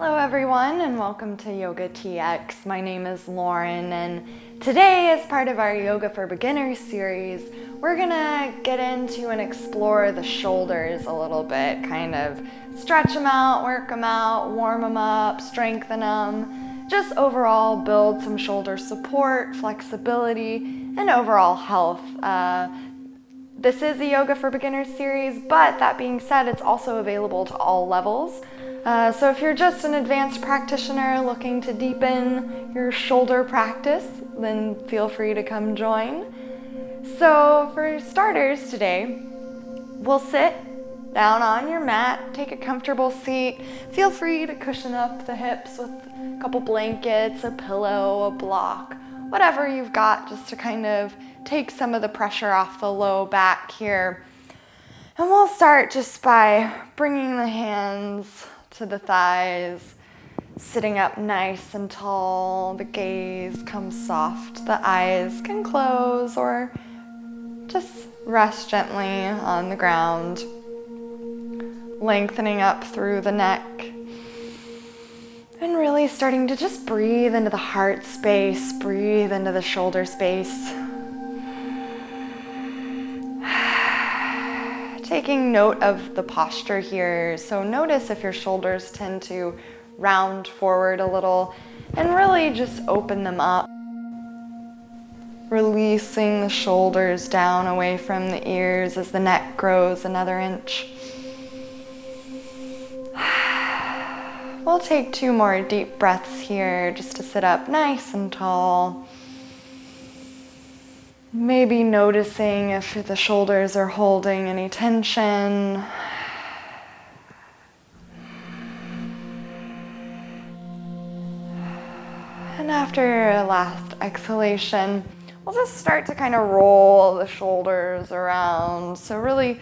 Hello everyone and welcome to YogaTX. My name is Lauren and today, as part of our Yoga for Beginners series, we're gonna get into and explore the shoulders a little bit, kind of stretch them out, work them out, warm them up, strengthen them, just overall build some shoulder support, flexibility, and overall health. This is a Yoga for Beginners series, but that being said, it's also available to all levels. So if you're just an advanced practitioner looking to deepen your shoulder practice, then feel free to come join. So for starters today, we'll sit down on your mat, take a comfortable seat. Feel free to cushion up the hips with a couple blankets, a pillow, a block, whatever you've got, just to kind of take some of the pressure off the low back here. And we'll start just by bringing the hands to the thighs, sitting up nice and tall, the gaze comes soft, the eyes can close or just rest gently on the ground, lengthening up through the neck, and really starting to just breathe into the heart space, breathe into the shoulder space. Taking note of the posture here, so notice if your shoulders tend to round forward a little and really just open them up. Releasing the shoulders down away from the ears as the neck grows another inch. We'll take 2 more deep breaths here just to sit up nice and tall. Maybe noticing if the shoulders are holding any tension. And after a last exhalation, we'll just start to kind of roll the shoulders around. So really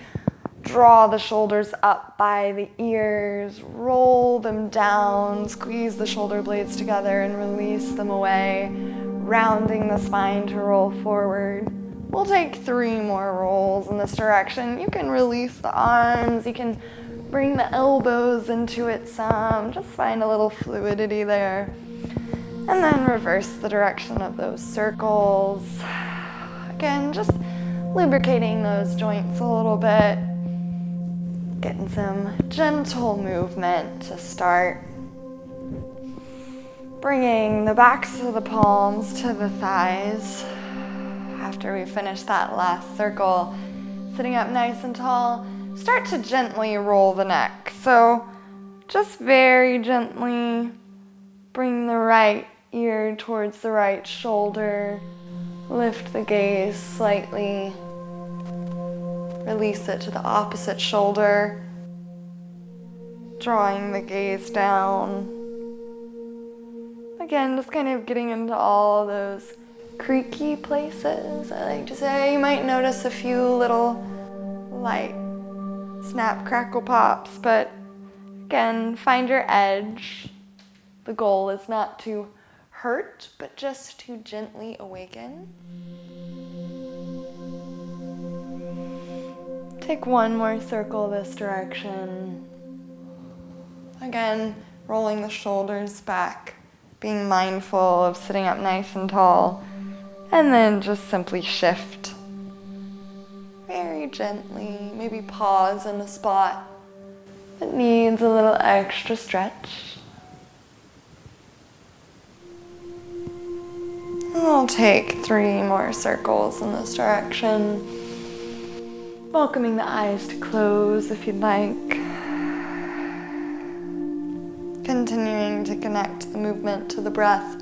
draw the shoulders up by the ears, roll them down, squeeze the shoulder blades together and release them away, rounding the spine to roll forward. We'll take 3 more rolls in this direction. You can release the arms, you can bring the elbows into it some, just find a little fluidity there. And then reverse the direction of those circles. Again, just lubricating those joints a little bit. Getting some gentle movement to start. Bringing the backs of the palms to the thighs. After we finish that last circle, sitting up nice and tall, start to gently roll the neck. So just very gently bring the right ear towards the right shoulder. Lift the gaze slightly. Release it to the opposite shoulder. Drawing the gaze down. Again, just kind of getting into all those creaky places, I like to say. You might notice a few little light snap, crackle pops, but again, find your edge. The goal is not to hurt, but just to gently awaken. Take 1 more circle this direction. Again, rolling the shoulders back, being mindful of sitting up nice and tall, and then just simply shift. Very gently, maybe pause in a spot that needs a little extra stretch. And we'll take 3 more circles in this direction. Welcoming the eyes to close if you'd like. Continuing to connect the movement to the breath,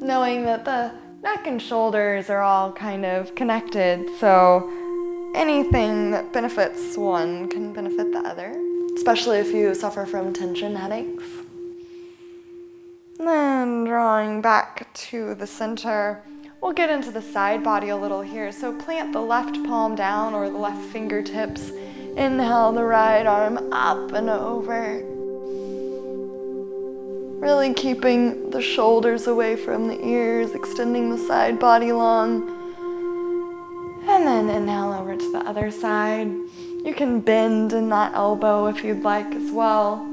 knowing that the neck and shoulders are all kind of connected, so anything that benefits one can benefit the other, especially if you suffer from tension headaches. And then drawing back to the center, we'll get into the side body a little here, so plant the left palm down or the left fingertips. Inhale the right arm up and over. Really keeping the shoulders away from the ears, extending the side body long. And then inhale over to the other side. You can bend in that elbow if you'd like as well.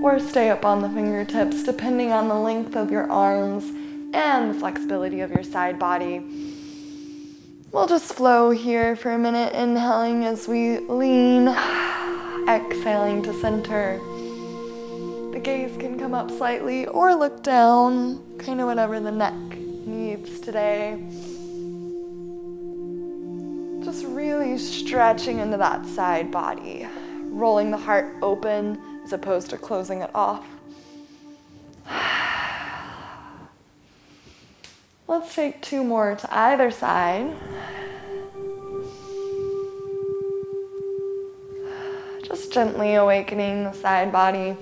or stay up on the fingertips, depending on the length of your arms and the flexibility of your side body. We'll just flow here for a minute, inhaling as we lean, exhaling to center. The gaze can come up slightly or look down, kind of whatever the neck needs today. Just really stretching into that side body, rolling the heart open as opposed to closing it off. Let's take 2 more to either side. Just gently awakening the side body.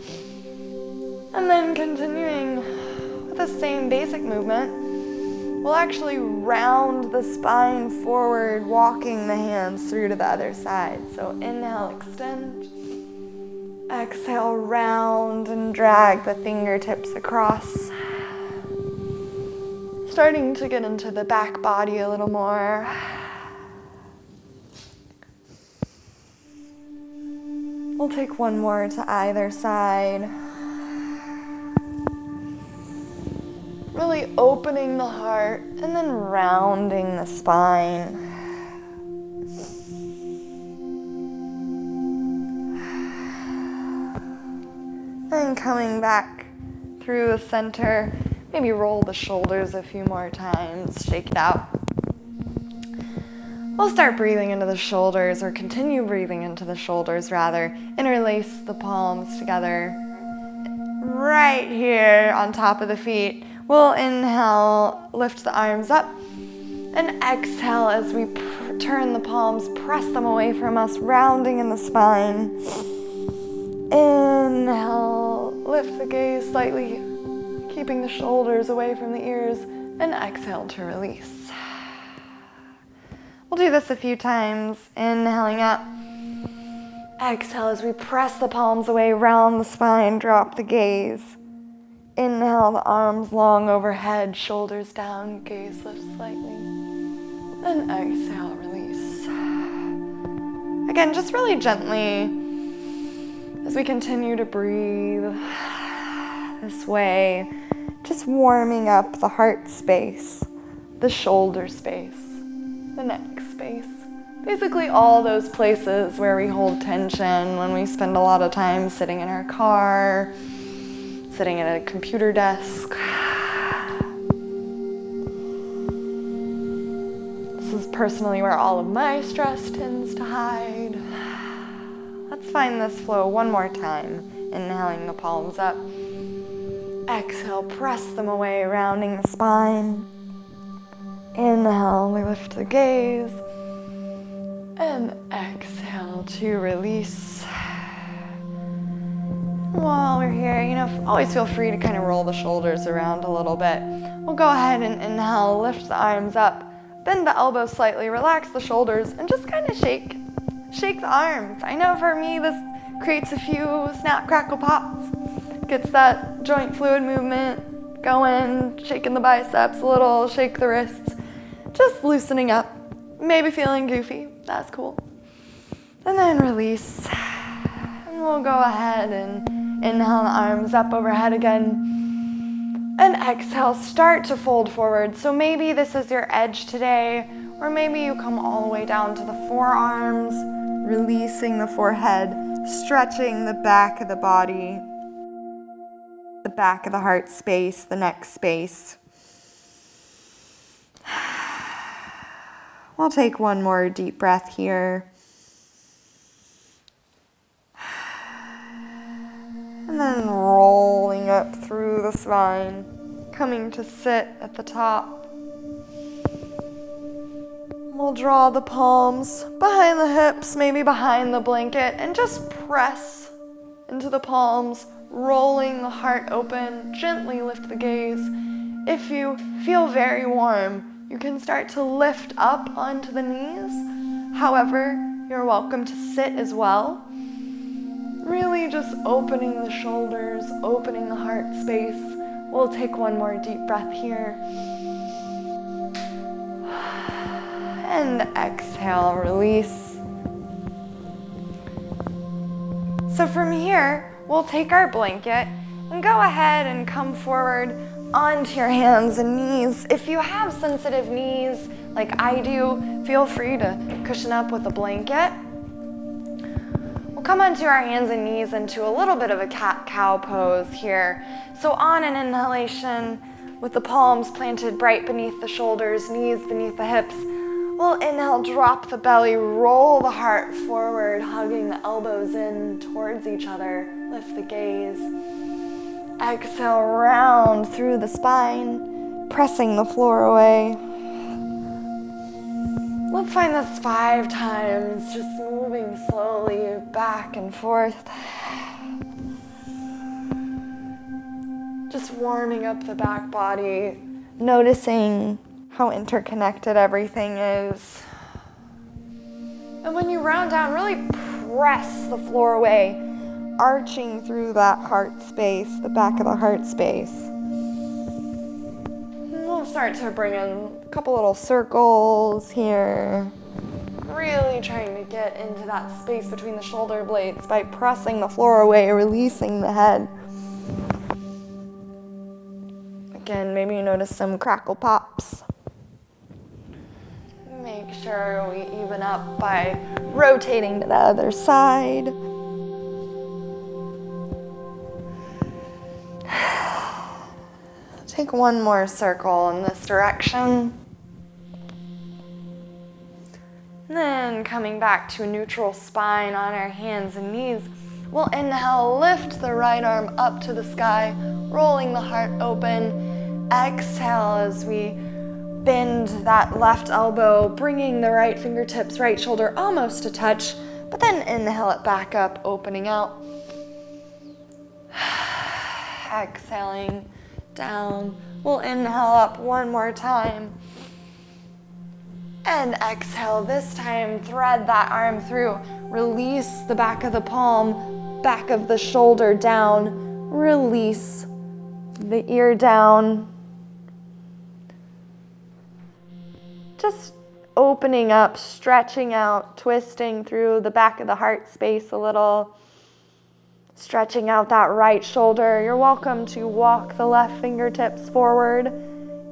And then continuing with the same basic movement, we'll actually round the spine forward, walking the hands through to the other side. So inhale, extend. Exhale, round and drag the fingertips across. Starting to get into the back body a little more. We'll take 1 more to either side. Really opening the heart and then rounding the spine. And coming back through the center. Maybe roll the shoulders a few more times, shake it out. We'll start breathing into the shoulders, or continue breathing into the shoulders rather. Interlace the palms together. Right here on top of the feet. We'll inhale, lift the arms up, and exhale as we turn the palms, press them away from us, rounding in the spine. Inhale, lift the gaze slightly, keeping the shoulders away from the ears, and exhale to release. We'll do this a few times, inhaling up. Exhale as we press the palms away, round the spine, drop the gaze. Inhale, the arms long overhead, shoulders down, gaze lifts slightly. And exhale, release. Again, just really gently as we continue to breathe this way, just warming up the heart space, the shoulder space, the neck space. Basically all those places where we hold tension when we spend a lot of time sitting in our car, sitting at a computer desk. This is personally where all of my stress tends to hide. Let's find this flow 1 more time. Inhaling the palms up. Exhale, press them away, rounding the spine. Inhale, we lift the gaze. And exhale to release. While we're here, always feel free to kind of roll the shoulders around a little bit. We'll go ahead and inhale, lift the arms up, bend the elbows slightly, relax the shoulders, and just kind of shake the arms. I know for me this creates a few snap, crackle, pops. Gets that joint fluid movement going, shaking the biceps a little, shake the wrists. Just loosening up, maybe feeling goofy, that's cool. And then release. And we'll go ahead and inhale the arms up overhead again. And exhale, start to fold forward. So maybe this is your edge today, or maybe you come all the way down to the forearms, releasing the forehead, stretching the back of the body, the back of the heart space, the neck space. We'll take 1 more deep breath here. And then rolling up through the spine, coming to sit at the top. We'll draw the palms behind the hips, maybe behind the blanket, and just press into the palms, rolling the heart open, gently lift the gaze. If you feel very warm, you can start to lift up onto the knees. However, you're welcome to sit as well. Really just opening the shoulders, opening the heart space. We'll take 1 more deep breath here. And exhale, release. So from here, we'll take our blanket and go ahead and come forward onto your hands and knees. If you have sensitive knees like I do, feel free to cushion up with a blanket. We'll come onto our hands and knees into a little bit of a cat-cow pose here. So on an inhalation, with the palms planted right beneath the shoulders, knees beneath the hips, we'll inhale, drop the belly, roll the heart forward, hugging the elbows in towards each other, lift the gaze. Exhale, round through the spine, pressing the floor away. Let's find this 5 times, just moving slowly back and forth. Just warming up the back body, noticing how interconnected everything is. And when you round down, really press the floor away, arching through that heart space, the back of the heart space. And we'll start to bring in a couple little circles here. Really trying to get into that space between the shoulder blades by pressing the floor away, releasing the head. Again, maybe you notice some crackle pops. Make sure we even up by rotating to the other side. Take one more circle in this direction. And then coming back to a neutral spine on our hands and knees, we'll inhale, lift the right arm up to the sky, rolling the heart open. Exhale as we bend that left elbow, bringing the right fingertips, right shoulder almost to touch, but then inhale it back up, opening out. Exhaling down. We'll inhale up one more time. And exhale, this time thread that arm through. Release the back of the palm, back of the shoulder down. Release the ear down. Just opening up, stretching out, twisting through the back of the heart space a little. Stretching out that right shoulder. You're welcome to walk the left fingertips forward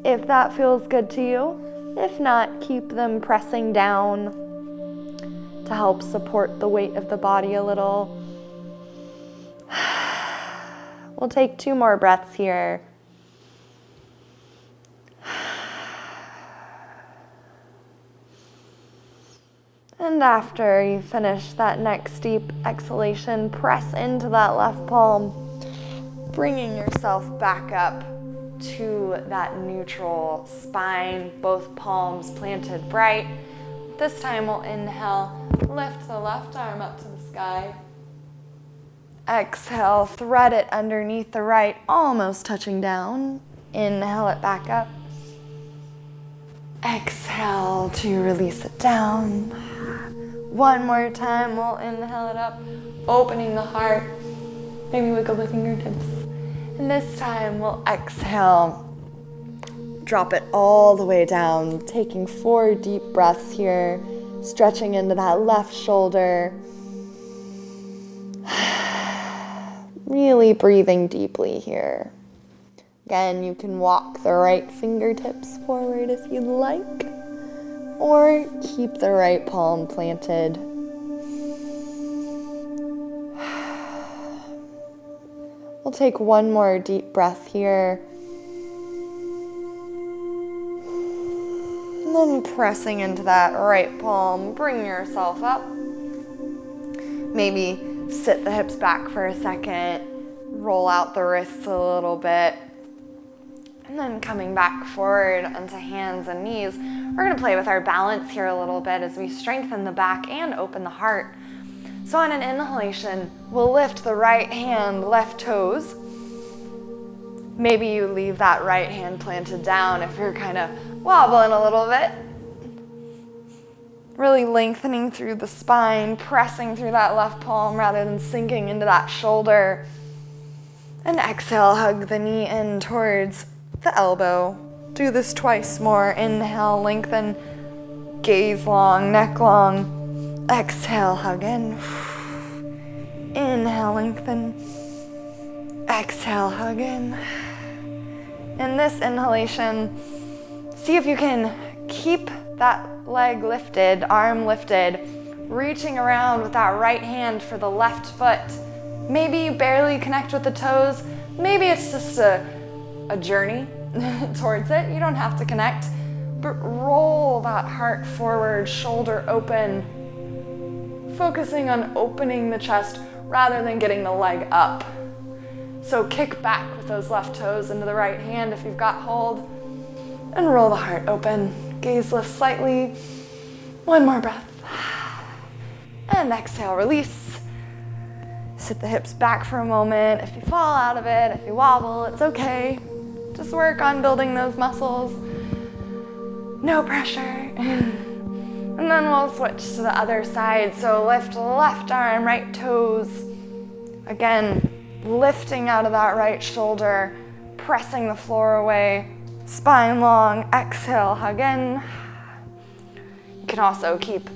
if that feels good to you. If not, keep them pressing down to help support the weight of the body a little. We'll take 2 more breaths here. And after you finish that next deep exhalation, press into that left palm, bringing yourself back up to that neutral spine, both palms planted bright. This time we'll inhale, lift the left arm up to the sky. Exhale, thread it underneath the right, almost touching down. Inhale it back up. Exhale to release it down. One more time, we'll inhale it up, opening the heart. Maybe wiggle the fingertips. And this time we'll exhale, drop it all the way down, taking 4 deep breaths here, stretching into that left shoulder. Really breathing deeply here. Again, you can walk the right fingertips forward if you'd like, or keep the right palm planted. We'll take 1 more deep breath here. And then pressing into that right palm, bring yourself up. Maybe sit the hips back for a second, roll out the wrists a little bit. And then coming back forward onto hands and knees, we're going to play with our balance here a little bit as we strengthen the back and open the heart. So on an inhalation, we'll lift the right hand, left toes. Maybe you leave that right hand planted down if you're kind of wobbling a little bit. Really lengthening through the spine, pressing through that left palm rather than sinking into that shoulder. And exhale, hug the knee in towards the elbow. Do this twice more. Inhale, lengthen, gaze long, neck long. Exhale, hug in. Inhale, lengthen. Exhale, hug in. In this inhalation, see if you can keep that leg lifted, arm lifted, reaching around with that right hand for the left foot. Maybe you barely connect with the toes. Maybe it's just a journey towards it. You don't have to connect, but roll that heart forward, shoulder open, focusing on opening the chest rather than getting the leg up. So kick back with those left toes into the right hand if you've got hold, and roll the heart open. Gaze lifts slightly. One more breath. And exhale, release. Sit the hips back for a moment. If you fall out of it, if you wobble, it's okay. Just work on building those muscles. No pressure. And then we'll switch to the other side. So lift left arm, right toes. Again, lifting out of that right shoulder, pressing the floor away. Spine long, exhale, hug in. You can also keep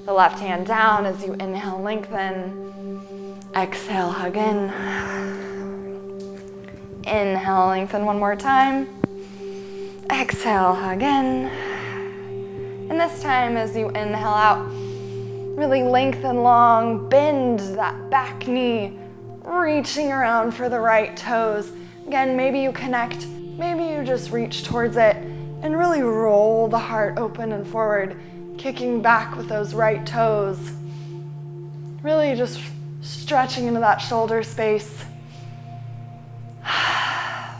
the left hand down as you inhale, lengthen. Exhale, hug in. Inhale, lengthen one more time. Exhale, hug in. And this time as you inhale out, really lengthen long, bend that back knee, reaching around for the right toes. Again, maybe you connect, maybe you just reach towards it, and really roll the heart open and forward, kicking back with those right toes. Really just stretching into that shoulder space.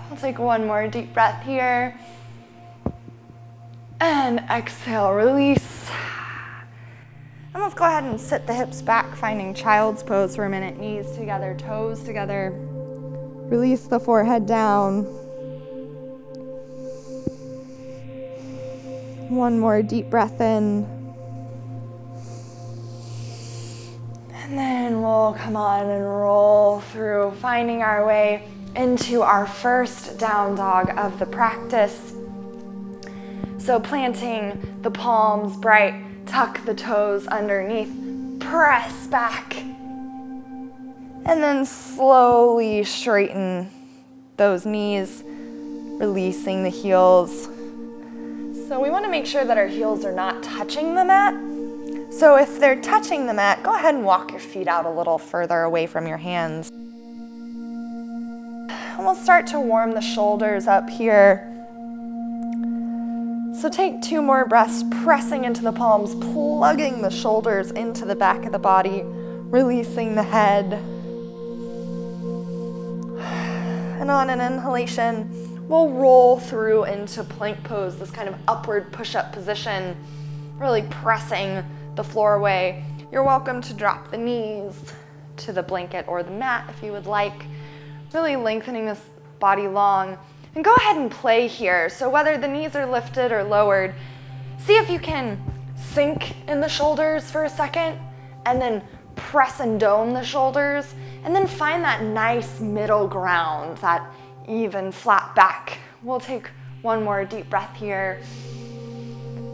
We'll take one more deep breath here. And exhale, release. And let's go ahead and sit the hips back, finding child's pose for a minute. Knees together, toes together. Release the forehead down. One more deep breath in. And then we'll come on and roll through, finding our way into our first down dog of the practice. So planting the palms bright, tuck the toes underneath, press back, and then slowly straighten those knees, releasing the heels. So we want to make sure that our heels are not touching the mat. So if they're touching the mat, go ahead and walk your feet out a little further away from your hands. And we'll start to warm the shoulders up here. So take 2 more breaths, pressing into the palms, plugging the shoulders into the back of the body, releasing the head. And on an inhalation, we'll roll through into plank pose, this kind of upward push-up position, really pressing the floor away. You're welcome to drop the knees to the blanket or the mat if you would like, really lengthening this body long. And go ahead and play here. So whether the knees are lifted or lowered, see if you can sink in the shoulders for a second and then press and dome the shoulders, and then find that nice middle ground, that even flat back. We'll take one more deep breath here.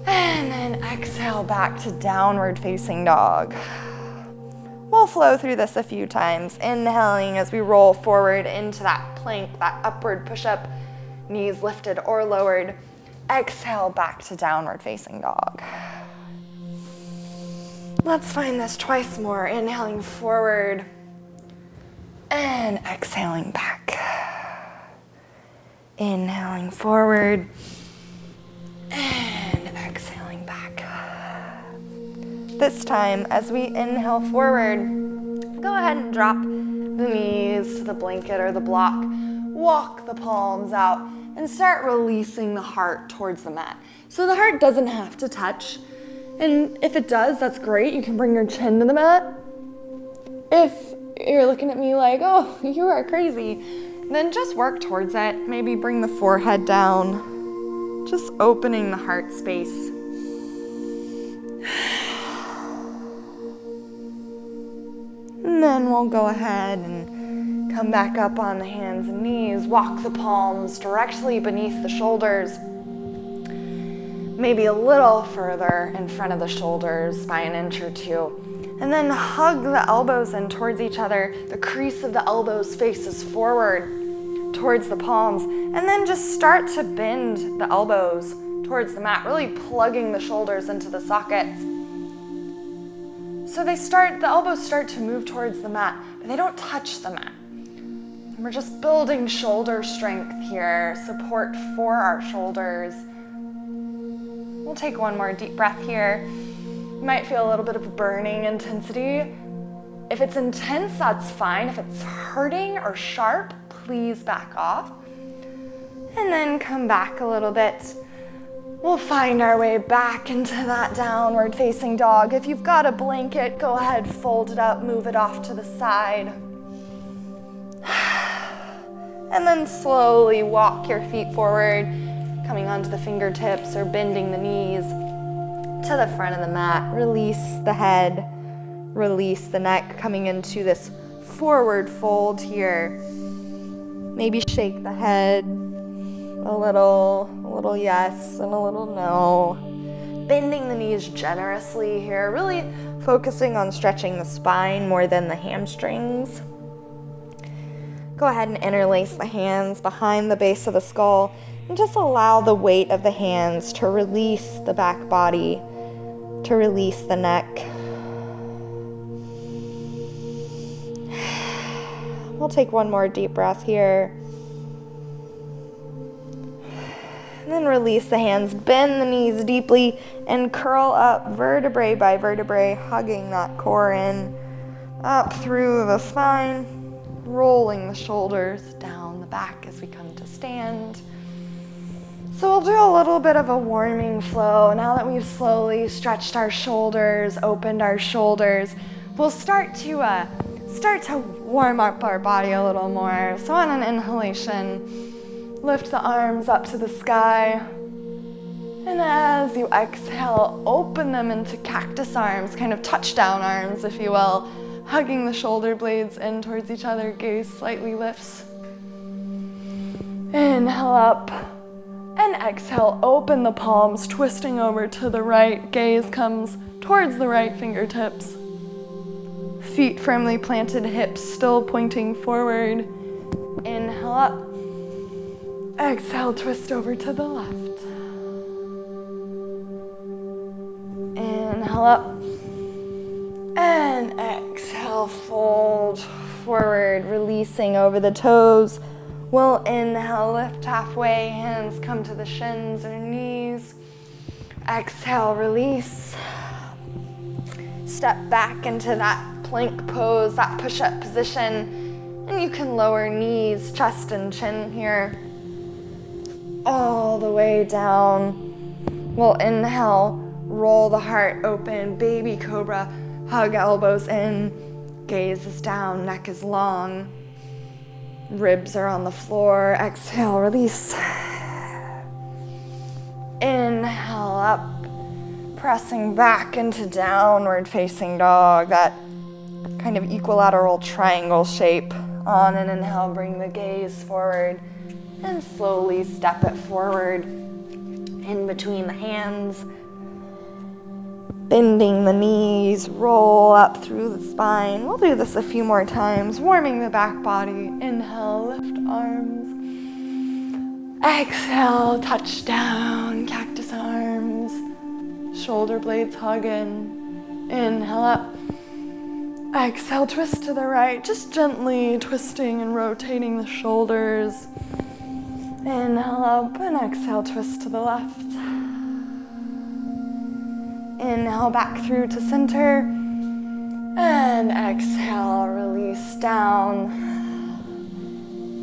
And then exhale back to downward facing dog. We'll flow through this a few times, inhaling as we roll forward into that plank, that upward push-up, knees lifted or lowered. Exhale back to downward facing dog. Let's find this twice more, inhaling forward and exhaling back. Inhaling forward and exhaling back. This time, as we inhale forward, go ahead and drop the knees to the blanket or the block. Walk the palms out and start releasing the heart towards the mat. So the heart doesn't have to touch. And if it does, that's great. You can bring your chin to the mat. If you're looking at me like, oh, you are crazy, then just work towards it. Maybe bring the forehead down. Just opening the heart space. And then we'll go ahead and come back up on the hands and knees. Walk the palms directly beneath the shoulders. Maybe a little further in front of the shoulders by an inch or two. And then hug the elbows in towards each other. The crease of the elbows faces forward towards the palms. And then just start to bend the elbows towards the mat, really plugging the shoulders into the sockets. So the elbows start to move towards the mat, but they don't touch the mat. And we're just building shoulder strength here, support for our shoulders. We'll take one more deep breath here. You might feel a little bit of burning intensity. If it's intense, that's fine. If it's hurting or sharp, please back off. And then come back a little bit. We'll find our way back into that downward facing dog. If you've got a blanket, go ahead, fold it up, move it off to the side. And then slowly walk your feet forward, coming onto the fingertips or bending the knees to the front of the mat. Release the head, release the neck, coming into this forward fold here. Maybe shake the head a little yes and a little no. Bending the knees generously here, really focusing on stretching the spine more than the hamstrings. Go ahead and interlace the hands behind the base of the skull and just allow the weight of the hands to release the back body, to release the neck. We'll take one more deep breath here. And then release the hands, bend the knees deeply, and curl up vertebrae by vertebrae, hugging that core in, up through the spine, rolling the shoulders down the back as we come to stand. So we'll do a little bit of a warming flow. Now that we've slowly stretched our shoulders, opened our shoulders, we'll start to warm up our body a little more. So on an inhalation, lift the arms up to the sky. And as you exhale, open them into cactus arms, kind of touchdown arms, if you will, hugging the shoulder blades in towards each other, gaze slightly lifts. Inhale up. And exhale, open the palms, twisting over to the right. Gaze comes towards the right fingertips. Feet firmly planted, hips still pointing forward. Inhale up. Exhale, twist over to the left. Inhale up. And exhale, fold forward, releasing over the toes. We'll inhale, lift halfway, hands come to the shins or knees. Exhale, release. Step back into that plank pose, that push-up position. And you can lower knees, chest and chin here. All the way down. We'll inhale, roll the heart open, baby cobra, hug elbows in, gaze is down, neck is long. Ribs are on the floor. Exhale, release. Inhale up, pressing back into downward facing dog, that kind of equilateral triangle shape. On an inhale, bring the gaze forward and slowly step it forward in between the hands. Bending the knees, roll up through the spine. We'll do this a few more times, warming the back body. Inhale, lift arms. Exhale, touch down, cactus arms. Shoulder blades hug in. Inhale up. Exhale, twist to the right, just gently twisting and rotating the shoulders. Inhale up and exhale, twist to the left. Inhale back through to center, and exhale, release down.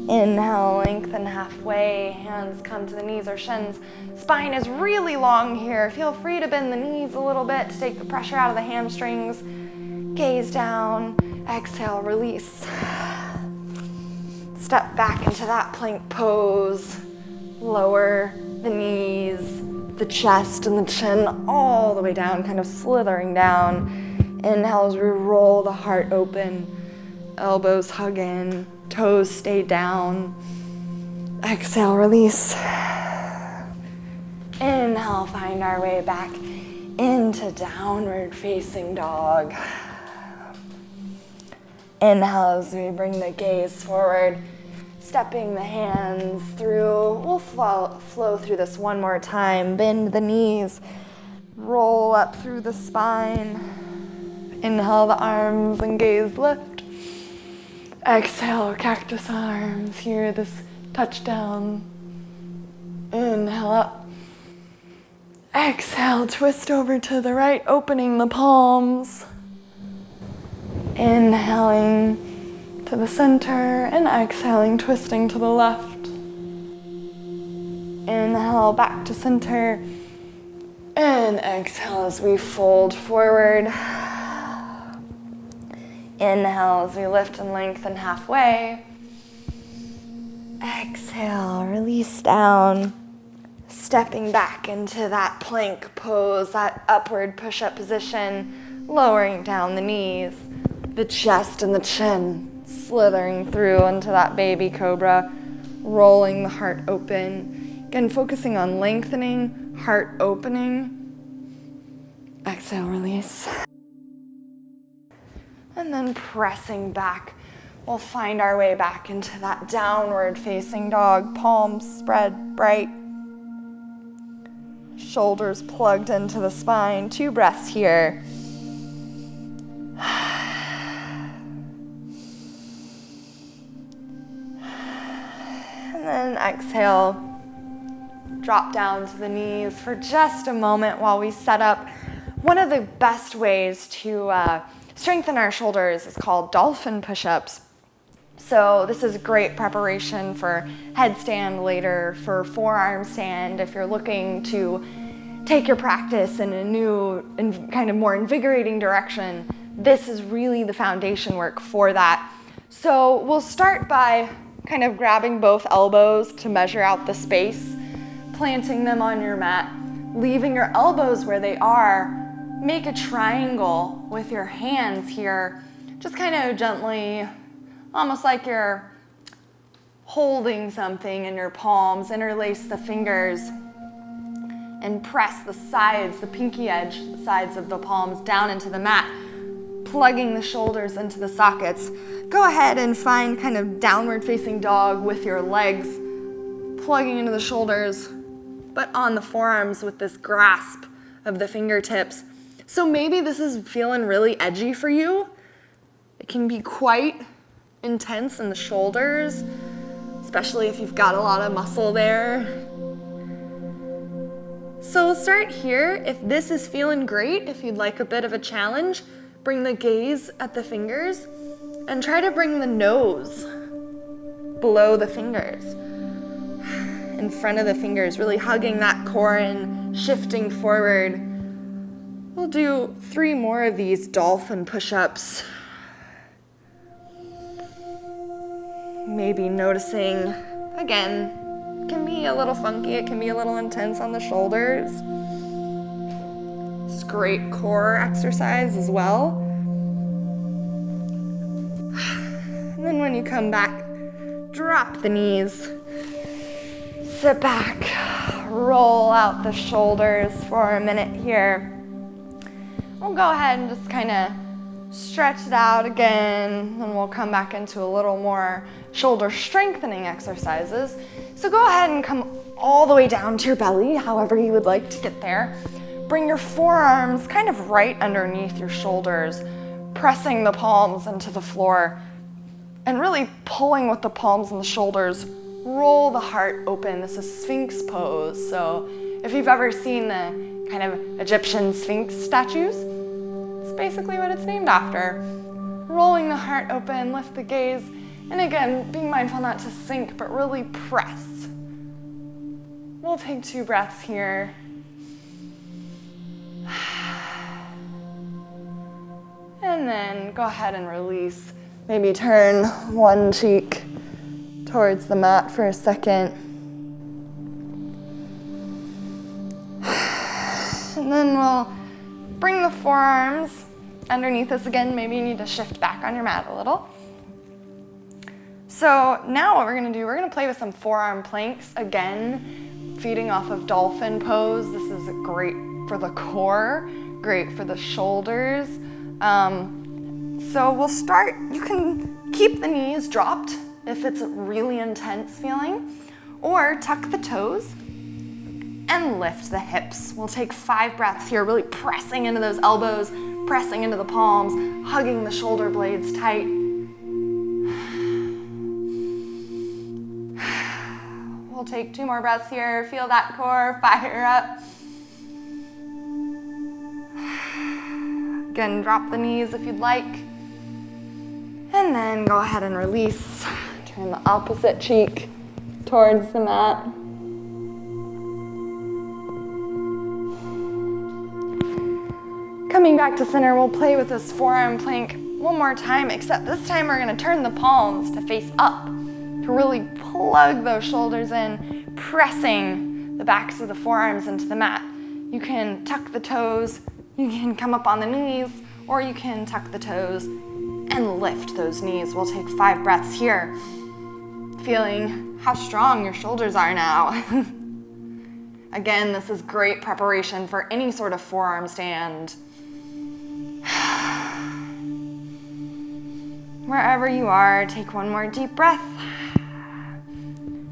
Inhale, lengthen halfway, hands come to the knees or shins. Spine is really long here. Feel free to bend the knees a little bit to take the pressure out of the hamstrings. Gaze down, exhale, release. Step back into that plank pose. Lower the knees, the chest and the chin all the way down, kind of slithering down. Inhale as we roll the heart open, elbows hug in, toes stay down. Exhale, release. Inhale, find our way back into downward facing dog. Inhale as we bring the gaze forward, stepping the hands through. We'll flow through this one more time. Bend the knees, roll up through the spine. Inhale the arms and gaze lift. Exhale, cactus arms. Here, this touchdown. Inhale up. Exhale, twist over to the right, opening the palms. Inhaling to the center and exhaling, twisting to the left. Inhale, back to center. And exhale as we fold forward. Inhale as we lift and lengthen halfway. Exhale, release down. Stepping back into that plank pose, that upward push-up position, lowering down the knees, the chest and the chin, slithering through into that baby cobra, rolling the heart open. Again, focusing on lengthening, heart opening. Exhale, release. And then pressing back, we'll find our way back into that downward facing dog, palms spread bright. Shoulders plugged into the spine. 2 breaths here. And then exhale. Drop down to the knees for just a moment while we set up. One of the best ways to strengthen our shoulders is called Dolphin Push-Ups. So this is great preparation for headstand later, for forearm stand, if you're looking to take your practice in a new and kind of more invigorating direction. This is really the foundation work for that. So we'll start by kind of grabbing both elbows to measure out the space, planting them on your mat, leaving your elbows where they are. Make a triangle with your hands here, just kind of gently, almost like you're holding something in your palms. Interlace the fingers and press the sides, the pinky edge, the sides of the palms down into the mat, plugging the shoulders into the sockets. Go ahead and find kind of downward facing dog with your legs plugging into the shoulders, but on the forearms with this grasp of the fingertips. So maybe this is feeling really edgy for you. It can be quite intense in the shoulders, especially if you've got a lot of muscle there. So we'll start here. If this is feeling great, if you'd like a bit of a challenge, bring the gaze at the fingers and try to bring the nose below the fingers, in front of the fingers, really hugging that core and shifting forward. We'll do 3 more of these dolphin push-ups. Maybe noticing, again, it can be a little funky, it can be a little intense on the shoulders. It's great core exercise as well. And then when you come back, drop the knees, sit back, roll out the shoulders for a minute here. We'll go ahead and just kind of stretch it out again, and we'll come back into a little more shoulder strengthening exercises. So go ahead and come all the way down to your belly, however you would like to get there. Bring your forearms kind of right underneath your shoulders, pressing the palms into the floor, and really pulling with the palms and the shoulders. Roll the heart open. This is Sphinx pose. So if you've ever seen the kind of Egyptian Sphinx statues, it's basically what it's named after. Rolling the heart open, lift the gaze, and again, being mindful not to sink, but really press. We'll take 2 breaths here. And then go ahead and release. Maybe turn one cheek towards the mat for a second. And then we'll bring the forearms underneath us again. Maybe you need to shift back on your mat a little. So now what we're gonna do, we're gonna play with some forearm planks. Again, feeding off of dolphin pose. This is great for the core, great for the shoulders. So we'll start, you can keep the knees dropped if it's a really intense feeling, or tuck the toes and lift the hips. We'll take 5 breaths here, really pressing into those elbows, pressing into the palms, hugging the shoulder blades tight. We'll take 2 more breaths here, feel that core fire up. Again, drop the knees if you'd like. And then go ahead and release. Turn the opposite cheek towards the mat. Coming back to center, we'll play with this forearm plank one more time, except this time we're gonna turn the palms to face up to really plug those shoulders in, pressing the backs of the forearms into the mat. You can tuck the toes, you can come up on the knees, or you can tuck the toes and lift those knees. We'll take 5 breaths here, feeling how strong your shoulders are now. Again, this is great preparation for any sort of forearm stand. Wherever you are, take 1 more deep breath.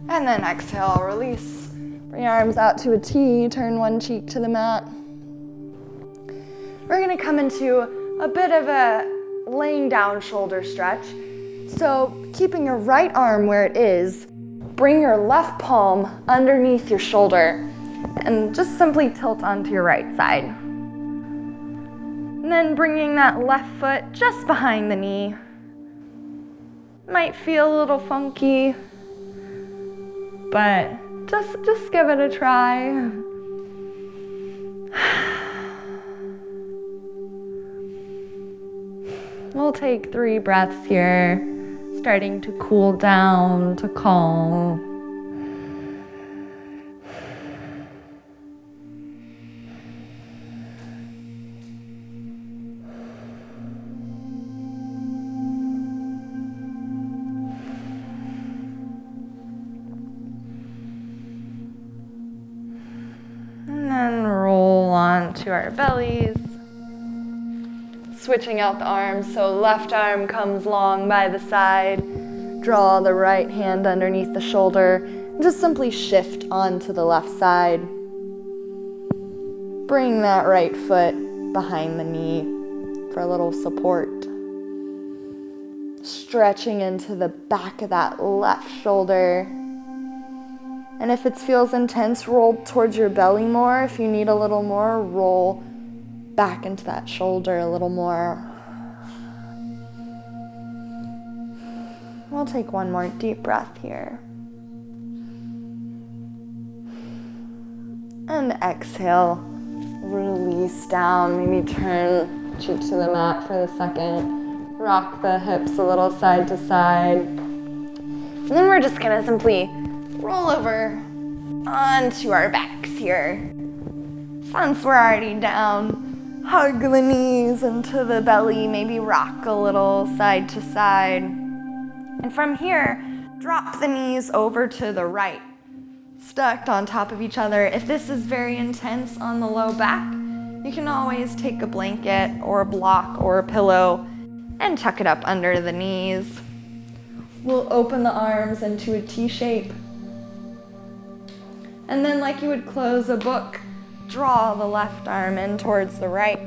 And then exhale, release. Bring your arms out to a T, turn 1 cheek to the mat. We're gonna come into a bit of a laying down shoulder stretch. So keeping your right arm where it is, bring your left palm underneath your shoulder and just simply tilt onto your right side. And then bringing that left foot just behind the knee. Might feel a little funky, but just give it a try. We'll take 3 breaths here, starting to cool down, to calm. And then roll onto our bellies. Switching out the arms, so left arm comes long by the side. Draw the right hand underneath the shoulder and just simply shift onto the left side. Bring that right foot behind the knee for a little support. Stretching into the back of that left shoulder. And if it feels intense, roll towards your belly more. If you need a little more, roll back into that shoulder a little more. We'll take 1 more deep breath here. And exhale, release down. Maybe turn cheek to the mat for the second. Rock the hips a little side to side. And then we're just gonna simply roll over onto our backs here. Since we're already down, hug the knees into the belly, maybe rock a little side to side. And from here, drop the knees over to the right, stacked on top of each other. If this is very intense on the low back, you can always take a blanket or a block or a pillow and tuck it up under the knees. We'll open the arms into a T shape. And then like you would close a book, draw the left arm in towards the right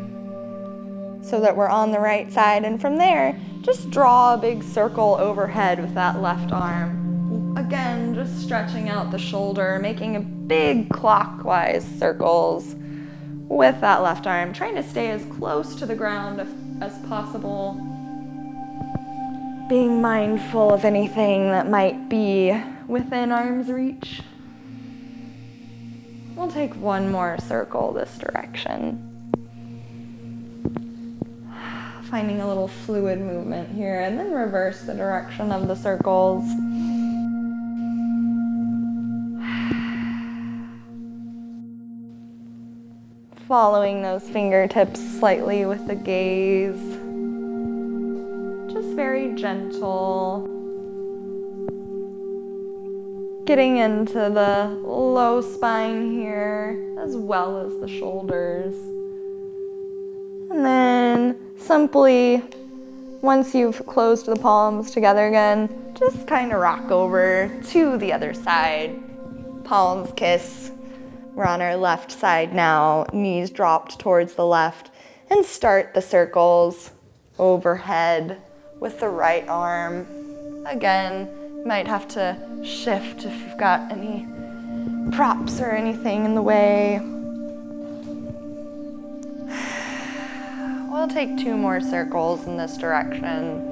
so that we're on the right side. And from there, just draw a big circle overhead with that left arm. Again, just stretching out the shoulder, making a big clockwise circles with that left arm, trying to stay as close to the ground as possible. Being mindful of anything that might be within arm's reach. We'll take 1 more circle this direction. Finding a little fluid movement here, and then reverse the direction of the circles. Following those fingertips slightly with the gaze. Just very gentle. Getting into the low spine here, as well as the shoulders. And then simply Once you've closed the palms together again, just kind of rock over to the other side. Palms kiss. We're on our left side now, knees dropped towards the left, and start the circles overhead with the right arm. Again, you might have to shift if you've got any props or anything in the way. We'll take 2 more circles in this direction.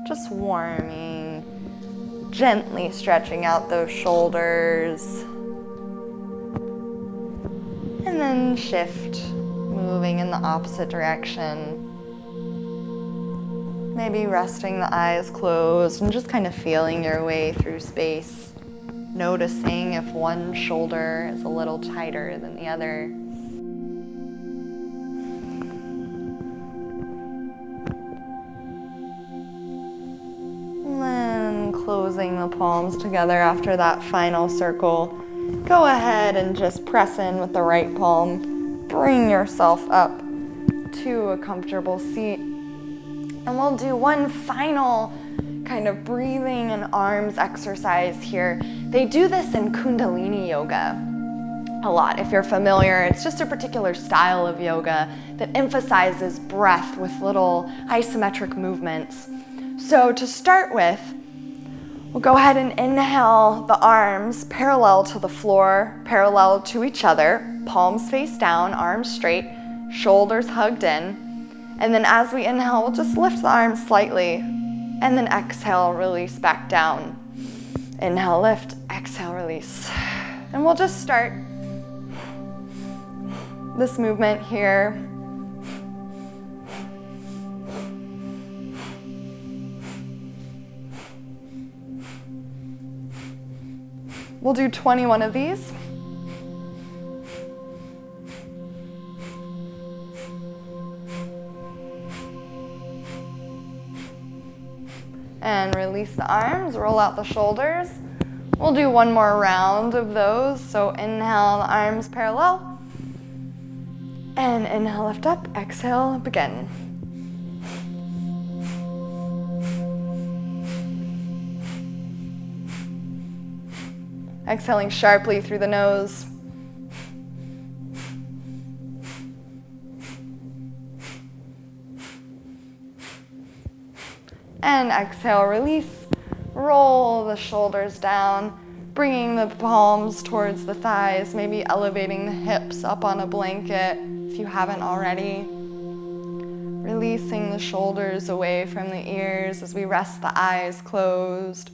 Just warming, gently stretching out those shoulders. And then shift, moving in the opposite direction. Maybe resting the eyes closed and just kind of feeling your way through space. Noticing if one shoulder is a little tighter than the other. And then closing the palms together after that final circle. Go ahead and just press in with the right palm. Bring yourself up to a comfortable seat. And we'll do one final kind of breathing and arms exercise here. They do this in Kundalini yoga a lot. If you're familiar, it's just a particular style of yoga that emphasizes breath with little isometric movements. So to start with, we'll go ahead and inhale the arms parallel to the floor, parallel to each other, palms face down, arms straight, shoulders hugged in. And then as we inhale, we'll just lift the arms slightly, and then exhale, release back down. Inhale, lift, exhale, release. And we'll just start this movement here. We'll do 21 of these. And release the arms, roll out the shoulders. We'll do one more round of those. So inhale, the arms parallel. And inhale, lift up, exhale, begin. Exhaling sharply through the nose. And exhale, release. Roll the shoulders down, bringing the palms towards the thighs, maybe elevating the hips up on a blanket if you haven't already. Releasing the shoulders away from the ears as we rest the eyes closed.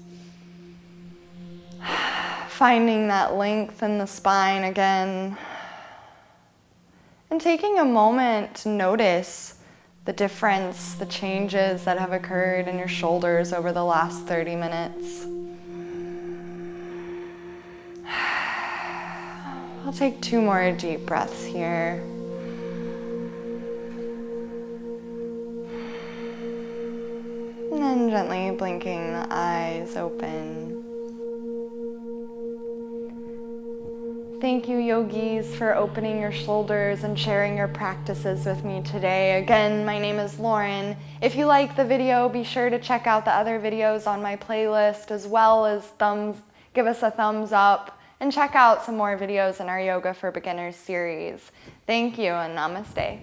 Finding that length in the spine again. And taking a moment to notice the difference, the changes that have occurred in your shoulders over the last 30 minutes. I'll take 2 more deep breaths here. And then gently blinking the eyes open. Thank you, yogis, for opening your shoulders and sharing your practices with me today. Again, my name is Lauren. If you like the video, be sure to check out the other videos on my playlist, as well as give us a thumbs up, and check out some more videos in our Yoga for Beginners series. Thank you, and namaste.